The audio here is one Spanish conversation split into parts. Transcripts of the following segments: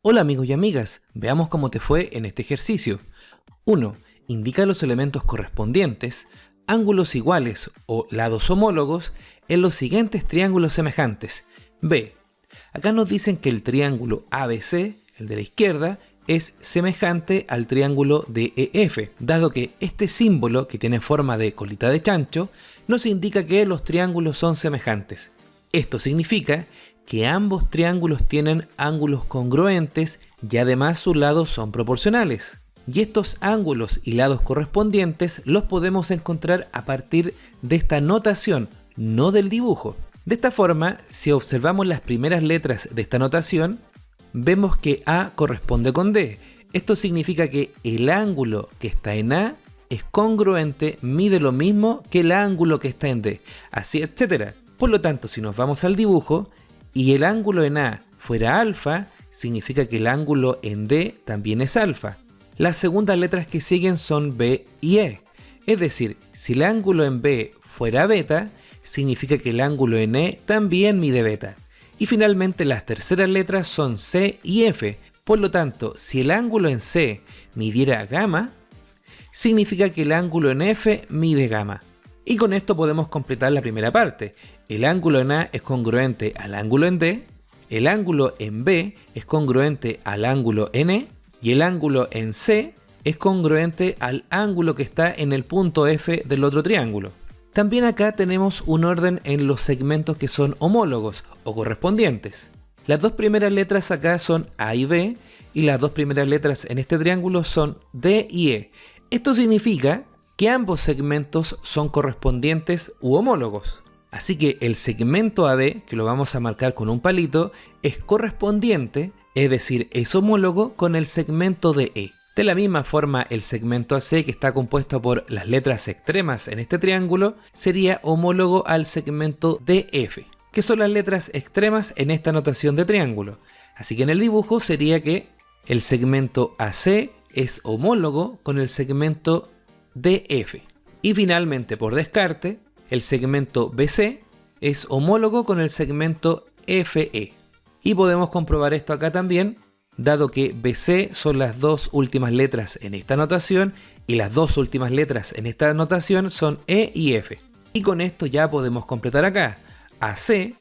Hola amigos y amigas, veamos cómo te fue en este ejercicio. 1. Indica los elementos correspondientes, ángulos iguales o lados homólogos en los siguientes triángulos semejantes. B. Acá nos dicen que el triángulo ABC, el de la izquierda, es semejante al triángulo DEF, dado que este símbolo, que tiene forma de colita de chancho, nos indica que los triángulos son semejantes. Esto significa que ambos triángulos tienen ángulos congruentes y además sus lados son proporcionales. Y estos ángulos y lados correspondientes los podemos encontrar a partir de esta notación, no del dibujo. De esta forma, si observamos las primeras letras de esta notación, vemos que A corresponde con D. Esto significa que el ángulo que está en A es congruente, mide lo mismo que el ángulo que está en D, así etcétera. Por lo tanto, si nos vamos al dibujo y el ángulo en A fuera alfa, significa que el ángulo en D también es alfa. Las segundas letras que siguen son B y E. Es decir, si el ángulo en B fuera beta, significa que el ángulo en E también mide beta. Y finalmente las terceras letras son C y F. Por lo tanto, si el ángulo en C midiera gamma, significa que el ángulo en F mide gamma. Y con esto podemos completar la primera parte. El ángulo en A es congruente al ángulo en D, el ángulo en B es congruente al ángulo en E, y el ángulo en C es congruente al ángulo que está en el punto F del otro triángulo. También acá tenemos un orden en los segmentos que son homólogos o correspondientes. Las dos primeras letras acá son A y B, y las dos primeras letras en este triángulo son D y E. Esto significa que ambos segmentos son correspondientes u homólogos. Así que el segmento AB, que lo vamos a marcar con un palito, es correspondiente, es decir, es homólogo con el segmento DE. De la misma forma, el segmento AC, que está compuesto por las letras extremas en este triángulo, sería homólogo al segmento DF, que son las letras extremas en esta notación de triángulo. Así que en el dibujo sería que el segmento AC es homólogo con el segmento DF. Y finalmente, por descarte, el segmento BC es homólogo con el segmento FE. Y podemos comprobar esto acá también, dado que BC son las dos últimas letras en esta notación y las dos últimas letras en esta notación son E y F. Y con esto ya podemos completar acá. AC,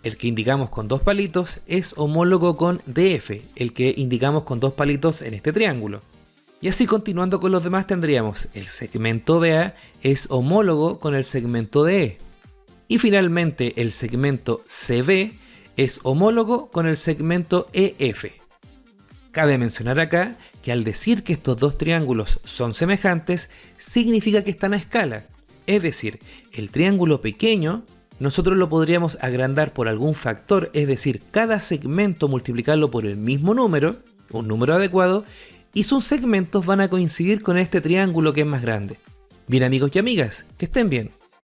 el que indicamos con dos palitos, es homólogo con DF, el que indicamos con dos palitos en este triángulo. Y así continuando con los demás tendríamos el segmento BA es homólogo con el segmento DE. Y finalmente el segmento CB es homólogo con el segmento EF. Cabe mencionar acá que al decir que estos dos triángulos son semejantes, significa que están a escala. Es decir, el triángulo pequeño nosotros lo podríamos agrandar por algún factor, es decir, cada segmento multiplicarlo por el mismo número, un número adecuado, y sus segmentos van a coincidir con este triángulo que es más grande. Bien amigos y amigas, que estén bien.